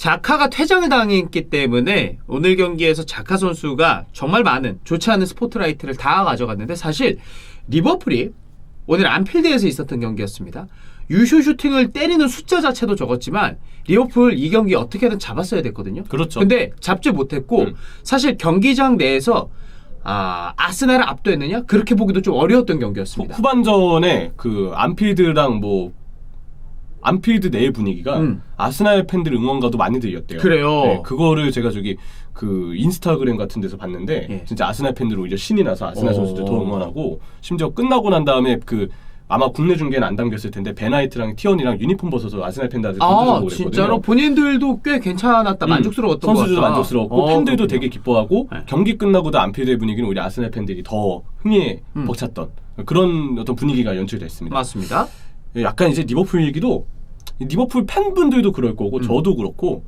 자카가 퇴장을 당했기 때문에 오늘 경기에서 자카 선수가 정말 많은 좋지 않은 스포트라이트를 다 가져갔는데 사실 리버풀이 오늘 안필드에서 있었던 경기였습니다. 유효 슈팅을 때리는 숫자 자체도 적었지만 리버풀 이 경기 어떻게든 잡았어야 됐거든요. 그렇죠. 근데 잡지 못했고 사실 경기장 내에서 아스날을 압도했느냐? 그렇게 보기도 좀 어려웠던 경기였습니다. 후반전에 그 안필드랑 안필드 내의 분위기가 아스날 팬들 응원가도 많이 들렸대요. 그래요. 네, 그거를 제가 그 인스타그램 같은 데서 봤는데 예. 진짜 아스날 팬들 오히려 신이 나서 아스날 선수들 더 응원하고 심지어 끝나고 난 다음에 아마 국내 중계는 안 담겼을 텐데 베나이트랑 티언이랑 유니폼 벗어서 아스날 팬들한테 돈 주고 그랬거든요. 진짜로 본인들도 꽤 괜찮았다. 만족스러웠던 것 같다. 선수들도 만족스러웠고 팬들도 그렇군요. 되게 기뻐하고 네. 경기 끝나고도 안필드의 분위기는 오히려 아스날 팬들이 더 흥미에 벅찼던 그런 어떤 분위기가 연출됐습니다. 맞습니다. 약간 이제 리버풀 얘기도 리버풀 팬분들도 그럴 거고 저도 그렇고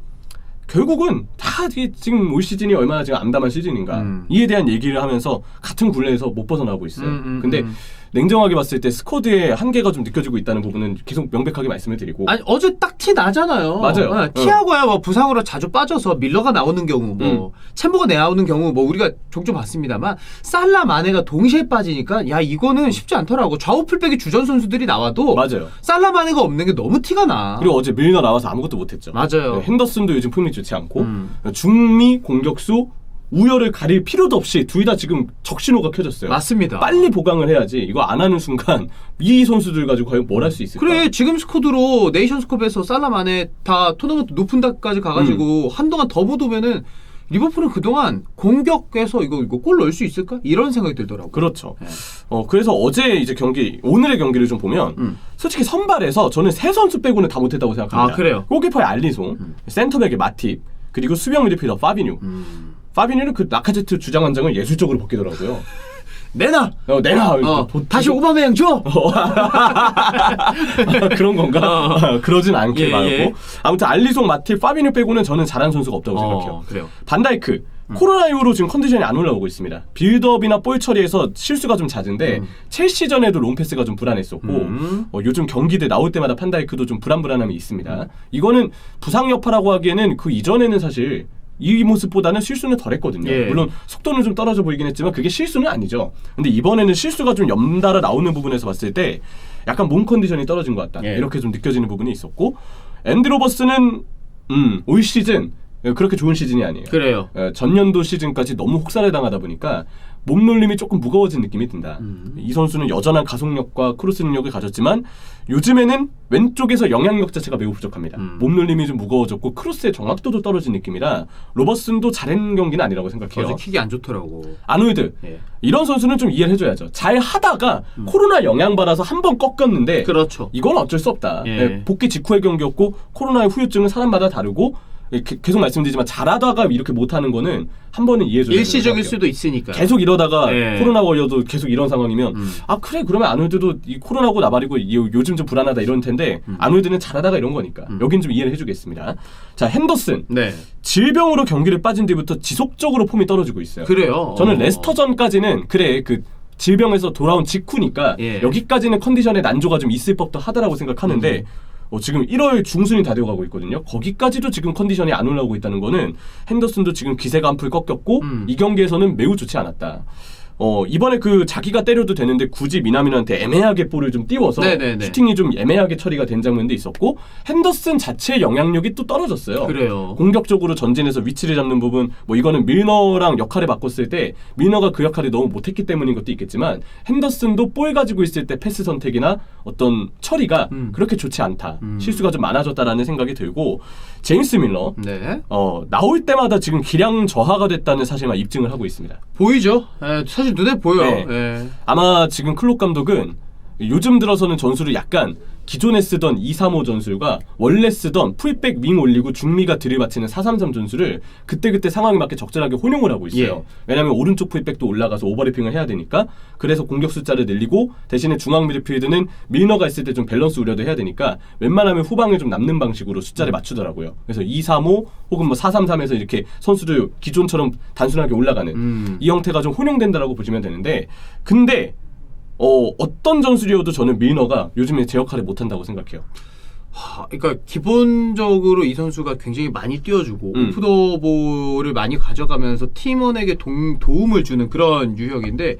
결국은 다 지금 올 시즌이 얼마나 지금 암담한 시즌인가 이에 대한 얘기를 하면서 같은 굴레에서 못 벗어나고 있어요. 근데 냉정하게 봤을 때 스쿼드의 한계가 좀 느껴지고 있다는 부분은 계속 명백하게 말씀을 드리고 아니 어제 딱 티 나잖아요. 맞아요. 티아고야 뭐 부상으로 자주 빠져서 밀러가 나오는 경우 뭐 챔버가 나오는 경우 뭐 우리가 종종 봤습니다만 살라 마네가 동시에 빠지니까 야 이거는 쉽지 않더라고. 좌우 풀백의 주전 선수들이 나와도 맞아요. 살라 마네가 없는 게 너무 티가 나. 그리고 어제 밀러 나와서 아무것도 못했죠. 맞아요. 네, 핸더슨도 요즘 폼이 좋지 않고 중미 공격수 우열을 가릴 필요도 없이 둘 다 지금 적신호가 켜졌어요. 맞습니다. 빨리 보강을 해야지. 이거 안 하는 순간 이 선수들 가지고 과연 뭘 할 수 있을까? 그래 지금 스쿼드로 네이션스컵에서 살라 마네 다 토너먼트 높은 데까지 가가지고 한동안 더 못 오면은 리버풀은 그동안 공격에서 이거 골 넣을 수 있을까? 이런 생각이 들더라고요. 그렇죠. 네. 그래서 어제 이제 오늘의 경기를 좀 보면 솔직히 선발에서 저는 세 선수 빼고는 다 못했다고 생각합니다. 아, 그래요? 골키퍼의 알리송, 센터백의 마팁, 그리고 수비형 미드필더 파비뉴. 파비뉴는 그 라카제트 주장 한 장을 예술적으로 벗기더라고요. 내놔! 내놔! 다시 오바메양 줘! 그런 건가? 그러진 않길 예, 바라고. 예. 아무튼 알리송, 마팁, 파비뉴 빼고는 저는 잘한 선수가 없다고 생각해요. 그래요. 반다이크. 코로나 이후로 지금 컨디션이 안 올라오고 있습니다. 빌드업이나 볼 처리에서 실수가 좀 잦은데 첼시전에도 롱패스가 좀 불안했었고 요즘 경기들 나올 때마다 판다이크도 좀 불안함이 있습니다. 이거는 부상 여파라고 하기에는 그 이전에는 사실 이 모습보다는 실수는 덜했거든요. 예. 물론 속도는 좀 떨어져 보이긴 했지만 그게 실수는 아니죠. 근데 이번에는 실수가 좀 연달아 나오는 부분에서 봤을 때 약간 몸 컨디션이 떨어진 것 같다. 예. 이렇게 좀 느껴지는 부분이 있었고 앤디 로버스는 올 시즌 그렇게 좋은 시즌이 아니에요. 그래요. 전년도 시즌까지 너무 혹사를 당하다 보니까 몸놀림이 조금 무거워진 느낌이 든다. 이 선수는 여전한 가속력과 크로스 능력을 가졌지만 요즘에는 왼쪽에서 영향력 자체가 매우 부족합니다. 몸놀림이 좀 무거워졌고 크로스의 정확도도 떨어진 느낌이라 로버슨도 잘한 경기는 아니라고 생각해요. 어제 킥이 안 좋더라고. 아놀드 예. 이런 선수는 좀 이해를 해줘야죠. 잘 하다가 코로나 영향받아서 한 번 꺾였는데 그렇죠. 이건 어쩔 수 없다. 예. 복귀 직후의 경기였고 코로나의 후유증은 사람마다 다르고 계속 말씀드리지만 잘하다가 이렇게 못하는 거는 한 번은 이해해줘야 일시적일 수도 있으니까. 계속 이러다가 예. 코로나 걸려도 계속 이런 상황이면 그래 그러면 아놀드도 이 코로나고 나발이고 요즘 좀 불안하다 이런 텐데 아놀드는 잘하다가 이런 거니까 여긴 좀 이해를 해주겠습니다. 자 핸더슨 네. 질병으로 경기를 빠진 뒤부터 지속적으로 폼이 떨어지고 있어요. 그래요. 저는 레스터전까지는 그래 그 질병에서 돌아온 직후니까 예. 여기까지는 컨디션에 난조가 좀 있을 법도 하다라고 생각하는데 지금 1월 중순이 다 되어가고 있거든요. 거기까지도 지금 컨디션이 안 올라오고 있다는 거는 핸더슨도 지금 기세가 한풀 꺾였고 이 경기에서는 매우 좋지 않았다. 이번에 자기가 때려도 되는데 굳이 미나미노한테 애매하게 볼을 좀 띄워서 네네네. 슈팅이 좀 애매하게 처리가 된 장면도 있었고 핸더슨 자체의 영향력이 또 떨어졌어요. 그래요. 공격적으로 전진해서 위치를 잡는 부분 이거는 밀너랑 역할을 바꿨을 때 밀너가 그 역할을 너무 못했기 때문인 것도 있겠지만 핸더슨도 볼 가지고 있을 때 패스 선택이나 어떤 처리가 그렇게 좋지 않다. 실수가 좀 많아졌다라는 생각이 들고 제임스 밀러 네. 나올 때마다 지금 기량 저하가 됐다는 사실만 입증을 하고 있습니다. 보이죠? 사실 눈에 보여. 네. 예. 아마 지금 클롭 감독은 요즘 들어서는 전술을 약간 기존에 쓰던 2-3-5 전술과 원래 쓰던 풀백 윙 올리고 중미가 들이받치는 4-3-3 전술을 그때그때 상황에 맞게 적절하게 혼용을 하고 있어요. 예. 왜냐하면 오른쪽 풀백도 올라가서 오버래핑을 해야 되니까 그래서 공격 숫자를 늘리고 대신에 중앙 미드필드는 밀너가 있을 때 좀 밸런스 우려도 해야 되니까 웬만하면 후방에 좀 남는 방식으로 숫자를 맞추더라고요. 그래서 2-3-5 혹은 4-3-3에서 이렇게 선수들 기존처럼 단순하게 올라가는 이 형태가 좀 혼용된다라고 보시면 되는데 근데 어떤 전술이어도 저는 밀너가 요즘에 제 역할을 못한다고 생각해요. 그러니까 기본적으로 이 선수가 굉장히 많이 뛰어주고 오프더볼을 많이 가져가면서 팀원에게 도움을 주는 그런 유형인데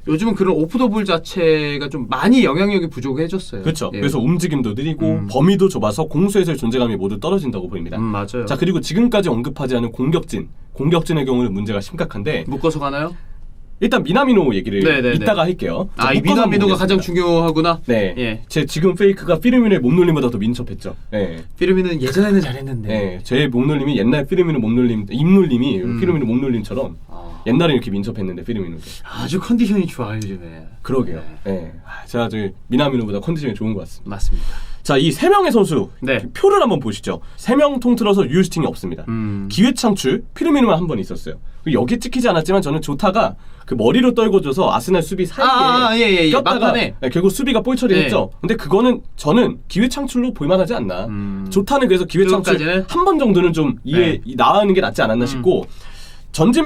요즘은 그런 오프더볼 자체가 좀 많이 영향력이 부족해졌어요. 그렇죠. 예. 그래서 움직임도 느리고 범위도 좁아서 공수에서의 존재감이 모두 떨어진다고 보입니다. 맞아요. 자, 그리고 지금까지 언급하지 않은 공격진의 경우는 문제가 심각한데 묶어서 가나요? 일단 미나미노 얘기를 네네네. 이따가 할게요. 자, 이 묶어서 미나미노가 보겠습니다. 가장 중요하구나. 네. 예. 제 지금 페이크가 피르미노의 몸놀림보다 더 민첩했죠. 네. 피르미는 예전에는 잘했는데. 네. 제 몸놀림이 옛날 피르미노 몸놀림, 입놀림이 피르미노 몸놀림처럼 옛날에 이렇게 민첩했는데 피르미노도. 아주 컨디션이 좋아요 요즘에. 그러게요. 네. 제가 저희 미나미노보다 컨디션이 좋은 것 같습니다. 맞습니다. 자, 이 세 명의 선수 네. 표를 한번 보시죠. 3명 통틀어서 유효슈팅이 없습니다. 기회 창출 피르미노만 한 번 있었어요. 여기 찍히지 않았지만 저는 조타가 그 머리로 떨궈줘서 아스날 수비 사이에 예. 꼈다가 막판에. 결국 수비가 볼 처리했죠. 근데 그거는 저는 기회 창출로 볼만하지 않나. 조타는 그래서 기회 창출 그것까지는? 한 번 정도는 좀 나가는 게 낫지 않았나 싶고 전체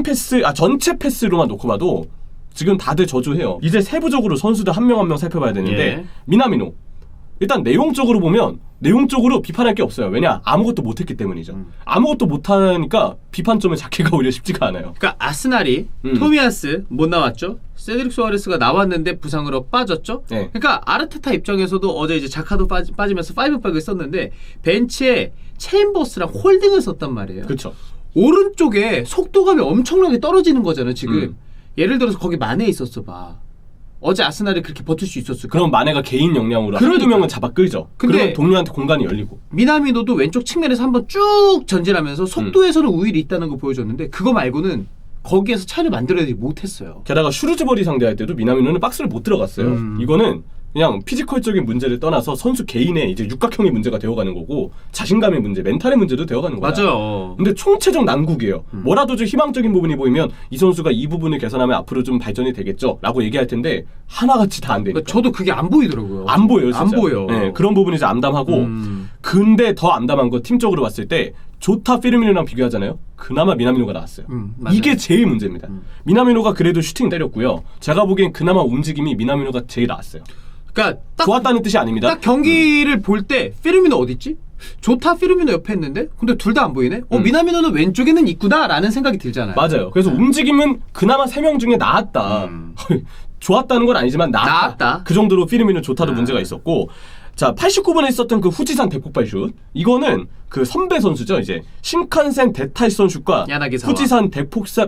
패스로만 놓고 봐도 지금 다들 저조해요. 이제 세부적으로 선수들 한 명 한 명 살펴봐야 되는데 예. 미나미노 일단 내용적으로 보면 내용적으로 비판할 게 없어요. 왜냐? 아무것도 못했기 때문이죠. 아무것도 못하니까 비판점을 잡기가 오히려 쉽지가 않아요. 그러니까 아스날이 토미아스 못 나왔죠. 세드릭 소아레스가 나왔는데 부상으로 빠졌죠. 네. 그러니까 아르테타 입장에서도 어제 이제 자카도 빠지면서 5백을 썼는데 벤치에 체인버스랑 홀딩을 썼단 말이에요. 그렇죠. 오른쪽에 속도감이 엄청나게 떨어지는 거잖아요. 지금 예를 들어서 거기 마네 있었어 봐. 어제 아스날이 그렇게 버틸 수 있었을까? 그럼 마네가 개인 역량으로 그러니까. 한두 명은 잡아 끌죠. 근데 그러면 동료한테 공간이 열리고. 미나미노도 왼쪽 측면에서 한번 쭉 전진하면서 속도에서는 우위를 있다는 거 보여줬는데 그거 말고는 거기에서 차를 만들어내지 못했어요. 게다가 슈르즈버리 상대할 때도 미나미노는 박스를 못 들어갔어요. 이거는 그냥 피지컬적인 문제를 떠나서 선수 개인의 이제 육각형의 문제가 되어가는 거고 자신감의 문제, 멘탈의 문제도 되어가는 거야. 맞아요. 근데 총체적 난국이에요. 뭐라도 좀 희망적인 부분이 보이면 이 선수가 이 부분을 개선하면 앞으로 좀 발전이 되겠죠 라고 얘기할 텐데 하나같이 다 안 되니까. 그러니까 저도 그게 안 보이더라고요. 안 보여요, 진짜. 안 보여. 네, 그런 부분이 좀 암담하고 근데 더 암담한 건 팀적으로 봤을 때 조타 피르미노랑 비교하잖아요. 그나마 미나미노가 나왔어요. 맞아요. 이게 제일 문제입니다. 미나미노가 그래도 슈팅 때렸고요. 제가 보기엔 그나마 움직임이 미나미노가 제일 나았어요. 그러니까 딱, 좋았다는 뜻이 아닙니다. 딱 경기를 볼 때 피르미노 어디 있지? 조타 피르미노 옆에 있는데 근데 둘 다 안 보이네? 미나미노는 왼쪽에는 있구나 라는 생각이 들잖아요. 맞아요. 그래서 움직임은 그나마 3명 중에 나았다. 좋았다는 건 아니지만 나았다. 그 정도로 피르미노 조타도 문제가 있었고 자 89분에 있었던 그 후지산 대폭발 슛 이거는 그 선배 선수죠. 이제 신칸센 대탈선 슛과 야나기사와. 후지산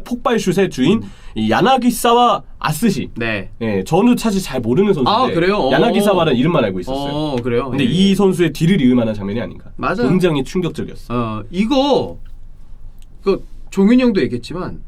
폭발 슛의 주인 이 야나기사와 아스시. 네. 예, 저는 사실 잘 모르는 선수인데 그래요? 야나기사와라는 이름만 알고 있었어요. 그래요? 근데 예. 이 선수의 뒤를 이을 만한 장면이 아닌가. 맞아요. 굉장히 충격적이었어. 이거 종윤이 형도 얘기했지만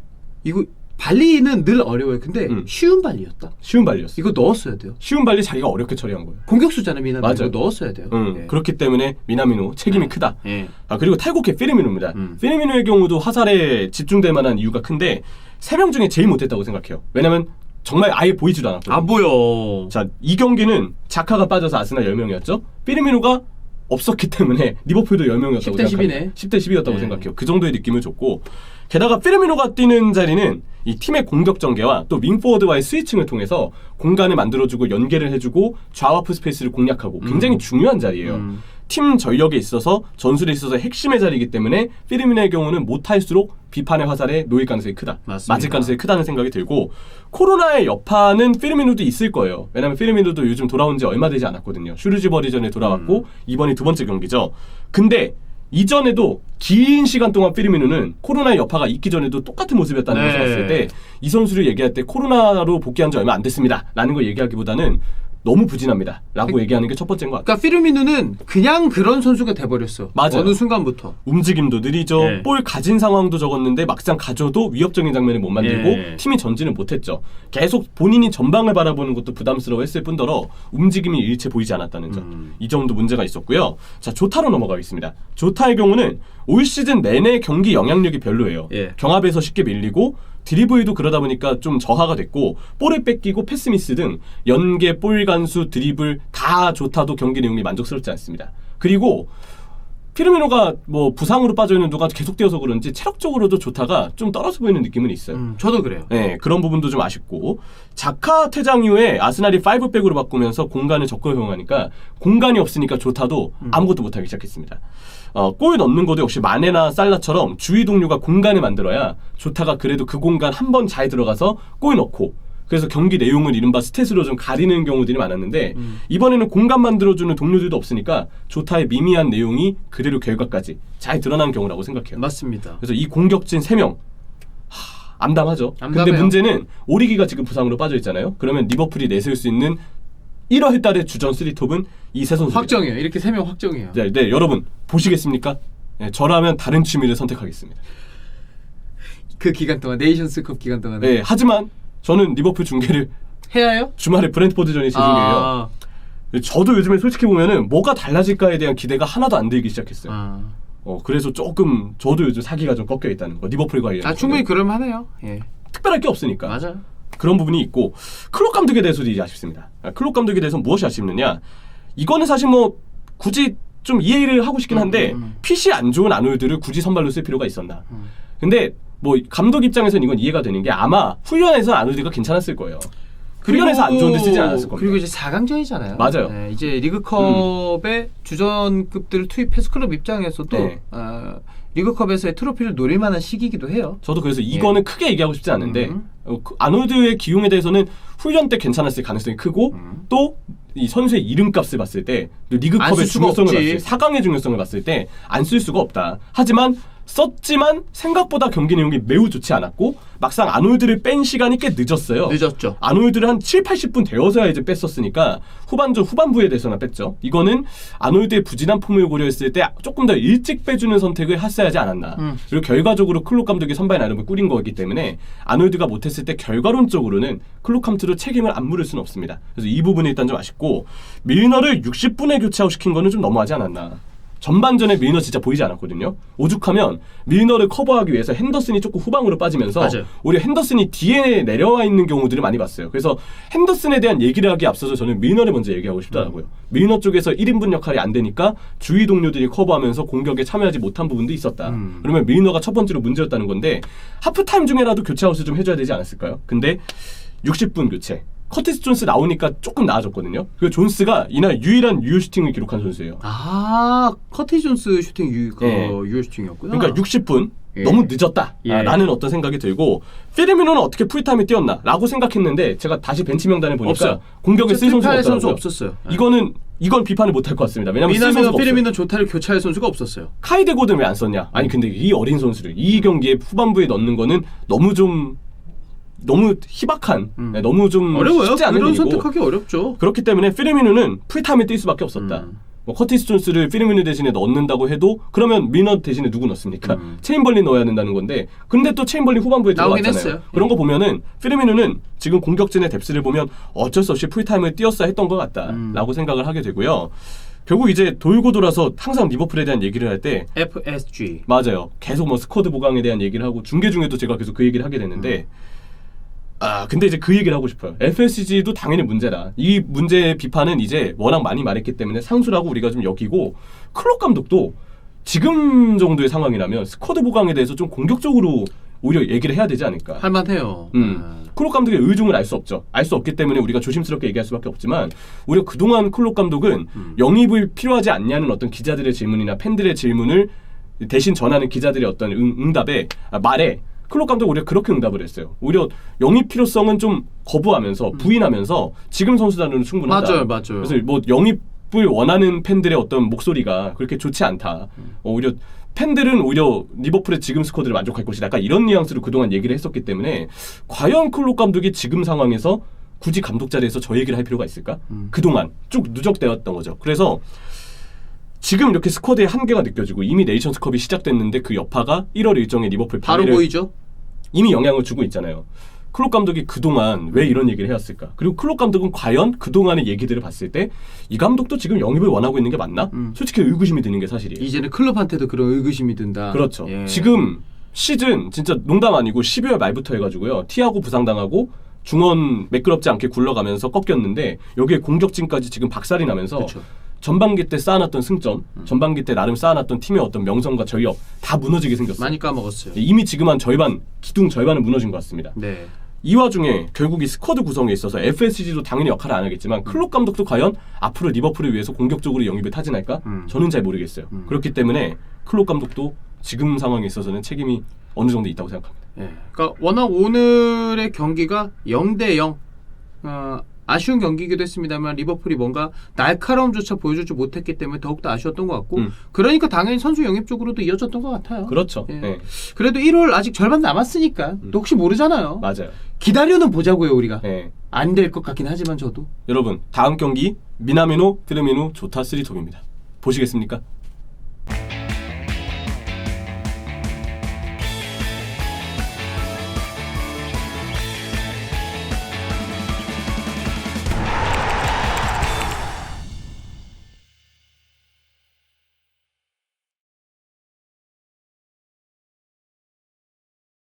이거 발리는 늘 어려워요. 근데 쉬운 발리였다. 쉬운 발리였어. 이거 넣었어야 돼요. 쉬운 발리 자기가 어렵게 처리한 거예요. 공격수잖아 미나미노. 맞아요. 이거 넣었어야 돼요. 예. 그렇기 때문에 미나미노 책임이 크다. 예. 그리고 탈곡의 피르미노입니다. 피르미노의 경우도 화살에 집중될 만한 이유가 큰데 3명 중에 제일 못했다고 생각해요. 왜냐면 정말 아예 보이지도 않았거든요. 안 보여. 자, 이 경기는 자카가 빠져서 아스날 10명이었죠. 피르미노가 없었기 때문에 리버풀도 10명이었다고 10대 10이네. 생각해요. 10대 10이었다고 네. 생각해요. 그 정도의 느낌을 줬고 게다가 피르미노가 뛰는 자리는 이 팀의 공격 전개와 또 윙포워드와의 스위칭을 통해서 공간을 만들어주고 연계를 해주고 좌와프 스페이스를 공략하고 굉장히 중요한 자리예요. 팀 전력에 있어서 전술에 있어서 핵심의 자리이기 때문에 피르미노의 경우는 못할수록 비판의 화살에 놓일 가능성이 크다. 맞습니다. 맞을 가능성이 크다는 생각이 들고 코로나의 여파는 피르미노도 있을 거예요. 왜냐하면 피르미노도 요즘 돌아온 지 얼마 되지 않았거든요. 슈르즈버리 전에 돌아왔고 이번이 2번째 경기죠. 근데 이전에도 긴 시간 동안 피르미노는 코로나의 여파가 있기 전에도 똑같은 모습이었다는 것을 봤을 때 이 선수를 얘기할 때 코로나로 복귀한 지 얼마 안 됐습니다 라는 걸 얘기하기보다는 너무 부진합니다 라고 얘기하는 게 첫 번째인 것 같아요. 그러니까 피르미노는 그냥 그런 선수가 돼버렸어. 맞아요. 어느 순간부터. 움직임도 느리죠. 네. 볼 가진 상황도 적었는데 막상 가져도 위협적인 장면을 못 만들고 네. 팀이 전진을 못했죠. 계속 본인이 전방을 바라보는 것도 부담스러워했을 뿐더러 움직임이 일체 보이지 않았다는 점. 이 점도 문제가 있었고요. 자, 조타로 넘어가겠습니다. 조타의 경우는 올 시즌 내내 경기 영향력이 별로예요. 예. 경합에서 쉽게 밀리고 드리블도 그러다 보니까 좀 저하가 됐고 볼을 뺏기고 패스 미스 등 연계, 볼 간수, 드리블 다 조타도 경기 내용이 만족스럽지 않습니다. 그리고 피르미노가 뭐 부상으로 빠져있는 누가 계속되어서 그런지 체력적으로도 조타가 좀 떨어져 보이는 느낌은 있어요. 저도 그래요. 네, 그런 부분도 좀 아쉽고 자카 퇴장 이후에 아스날이 5백으로 바꾸면서 공간을 적극 이용하니까 공간이 없으니까 조타도 아무것도 못하기 시작했습니다. 골 넣는 것도 역시 마네나 살라처럼 주위 동료가 공간을 만들어야 조타가 그래도 그 공간 한 번 잘 들어가서 골 넣고 그래서 경기 내용을 이른바 스탯으로 좀 가리는 경우들이 많았는데 이번에는 공간 만들어주는 동료들도 없으니까 조타의 미미한 내용이 그대로 결과까지 잘 드러난 경우라고 생각해요. 맞습니다. 그래서 이 공격진 3명 암담하죠. 암담해요. 근데 문제는 오리기가 지금 부상으로 빠져 있잖아요. 그러면 리버풀이 내세울 수 있는 1월 달의 주전 3톱은 이 세 선수 확정이에요. 이렇게 3명 확정이에요. 네, 여러분 보시겠습니까? 네, 저라면 다른 취미를 선택하겠습니다. 그 기간 동안 네이션스컵 기간 동안 네, 하지만 저는 리버풀 중계를 해야 해요? 주말에 브랜트포드전이 제 중계예요. 저도 요즘에 솔직히 보면은 뭐가 달라질까에 대한 기대가 하나도 안 들기 시작했어요. 그래서 조금 저도 요즘 사기가 좀 꺾여 있다는 거. 리버풀 관련. 충분히 그럴만해요. 예. 특별할 게 없으니까. 맞아요. 그런 부분이 있고 클롭 감독에 대해서도 이제 아쉽습니다. 클롭 감독에 대해서 무엇이 아쉽느냐? 이거는 사실 뭐 굳이 좀 이해를 하고 싶긴 한데 핏이 안 좋은 아놀드를 굳이 선발로 쓸 필요가 있었나? 근데 뭐 감독 입장에서는 이건 이해가 되는 게 아마 훈련에서 아놀드가 괜찮았을 거예요. 훈련에서 안 좋은데 쓰진 않았을 겁니다. 그리고 이제 4강전이잖아요. 맞아요. 네, 이제 리그컵에 주전급들을 투입해서 클럽 입장에서도 네. 리그컵에서의 트로피를 노릴 만한 시기이기도 해요. 저도 그래서 이거는 크게 얘기하고 싶지 않은데 아놀드의 기용에 대해서는 훈련 때 괜찮았을 가능성이 크고 또 이 선수의 이름값을 봤을 때 리그컵의 중요성을 봤을 때 4강의 중요성을 봤을 때 안 쓸 수가 없다. 하지만 썼지만 생각보다 경기 내용이 매우 좋지 않았고 막상 아놀드를 뺀 시간이 꽤 늦었어요. 늦었죠. 아놀드를 한 7, 80분 되어서야 이제 뺐었으니까 후반부에 대해서나 뺐죠. 이거는 아놀드의 부진한 폼을 고려했을 때 조금 더 일찍 빼주는 선택을 했어야지 않았나. 그리고 결과적으로 클롭 감독이 선발 나름을 꾸린 거기 때문에 아놀드가 못했을 때 결과론적으로는 클롭 감독으로 책임을 안 물을 수는 없습니다. 그래서 이 부분이 일단 좀 아쉽고 밀너를 60분에 교체하고 시킨 거는 좀 너무하지 않았나. 전반전에 밀너 진짜 보이지 않았거든요. 오죽하면 밀너를 커버하기 위해서 핸더슨이 조금 후방으로 빠지면서 맞아요. 오히려 핸더슨이 뒤에 내려와 있는 경우들을 많이 봤어요. 그래서 핸더슨에 대한 얘기를 하기에 앞서서 저는 밀너를 먼저 얘기하고 싶더라고요. 밀너 쪽에서 1인분 역할이 안 되니까 주위 동료들이 커버하면서 공격에 참여하지 못한 부분도 있었다. 그러면 밀너가 첫 번째로 문제였다는 건데 하프타임 중에라도 교체아웃을 좀 해줘야 되지 않았을까요? 근데 60분 교체. 커티스 존스 나오니까 조금 나아졌거든요. 그리고 존스가 이날 유일한 유효 슈팅을 기록한 선수예요. 커티 존스 슈팅 네. 유효 슈팅이었구나. 그러니까 60분 예. 너무 늦었다 예. 라는 어떤 생각이 들고 피르미노는 어떻게 풀타임에 뛰었나 라고 생각했는데 제가 다시 벤치 명단을 보니까 없어요. 공격에 쓸 선수가 선수 없더라고요. 없었어요. 이건 비판을 못할 것 같습니다. 왜냐면 쓸 미나미노 선수가 없어요. 피르미노 조타를 교체할 선수가 없었어요. 카이데 고든 왜 안 썼냐? 아니 근데 이 어린 선수를 이 경기에 후반부에 넣는 거는 너무 희박한, 너무 좀 어려워요. 쉽지 않은 그런 일이고 선택하기 어렵죠. 그렇기 때문에 피르미노는 풀타임에 뛸 수밖에 없었다. 뭐 커티스 존스를 피르미노 대신에 넣는다고 해도 그러면 밀너 대신에 누구 넣습니까? 체인벌린 넣어야 된다는 건데 근데 또 체인벌린 후반부에 나오긴 들어왔잖아요. 했어요. 그런 거 보면은 피르미노는 지금 공격진의 뎁스를 보면 어쩔 수 없이 풀타임을 뛰었어야 했던 것 같다라고 생각을 하게 되고요. 결국 이제 돌고 돌아서 항상 리버풀에 대한 얘기를 할 때 FSG 맞아요. 계속 뭐 스쿼드 보강에 대한 얘기를 하고 중계 중에도 제가 계속 그 얘기를 하게 됐는데 근데 이제 그 얘기를 하고 싶어요. FSG도 당연히 문제다. 이 문제의 비판은 이제 워낙 많이 말했기 때문에 상수라고 우리가 좀 여기고 클롭 감독도 지금 정도의 상황이라면 스쿼드 보강에 대해서 좀 공격적으로 오히려 얘기를 해야 되지 않을까. 할만해요. 클롭 감독의 의중을 알 수 없죠. 알 수 없기 때문에 우리가 조심스럽게 얘기할 수밖에 없지만 오히려 그동안 클롭 감독은 영입을 필요하지 않냐는 어떤 기자들의 질문이나 팬들의 질문을 대신 전하는 기자들의 어떤 응답에 말에 클롭 감독 오히려 그렇게 응답을 했어요. 오히려 영입 필요성은 좀 거부하면서 부인하면서 지금 선수단으로는 충분하다. 맞아요. 그래서 뭐 영입을 원하는 팬들의 어떤 목소리가 그렇게 좋지 않다. 오히려 팬들은 오히려 리버풀의 지금 스쿼드를 만족할 것이다. 약간 이런 뉘앙스로 그동안 얘기를 했었기 때문에 과연 클롭 감독이 지금 상황에서 굳이 감독 자리에서 저 얘기를 할 필요가 있을까? 그동안 쭉 누적되었던 거죠. 그래서 지금 이렇게 스쿼드의 한계가 느껴지고 이미 네이션스컵이 시작됐는데 그 여파가 1월 일정에 리버풀 바로 보이죠? 이미 영향을 주고 있잖아요. 클롭 감독이 그동안 왜 이런 얘기를 해왔을까? 그리고 클롭 감독은 과연 그동안의 얘기들을 봤을 때 이 감독도 지금 영입을 원하고 있는 게 맞나? 솔직히 의구심이 드는 게 사실이에요. 이제는 클럽한테도 그런 의구심이 든다. 그렇죠. 예. 지금 시즌 진짜 농담 아니고 12월 말부터 해가지고요. 티아고 부상당하고 중원 매끄럽지 않게 굴러가면서 꺾였는데 여기에 공격진까지 지금 박살이 나면서 그렇죠. 전반기 때 쌓아놨던 승점, 전반기 때 나름 쌓아놨던 팀의 어떤 명성과 전력 다 무너지게 생겼어요. 많이 까먹었어요. 이미 지금 한 절반, 기둥 절반은 무너진 것 같습니다. 네. 이 와중에 결국 이 스쿼드 구성에 있어서 FSG도 당연히 역할을 안 하겠지만 클롭 감독도 과연 앞으로 리버풀을 위해서 공격적으로 영입을 타진할까? 저는 잘 모르겠어요. 그렇기 때문에 클롭 감독도 지금 상황에 있어서는 책임이 어느 정도 있다고 생각합니다. 네. 그러니까 워낙 오늘의 경기가 0대0 아쉬운 경기이기도 했습니다만 리버풀이 뭔가 날카로움조차 보여주지 못했기 때문에 더욱더 아쉬웠던 것 같고 그러니까 당연히 선수 영입 쪽으로도 이어졌던 것 같아요. 그렇죠. 예. 네. 그래도 1월 아직 절반 남았으니까 또 혹시 모르잖아요. 맞아요. 기다려는 보자고요 우리가. 네. 안 될 것 같긴 하지만 저도. 여러분 다음 경기 미나미노, 피르미노, 조타 3톱입니다. 보시겠습니까?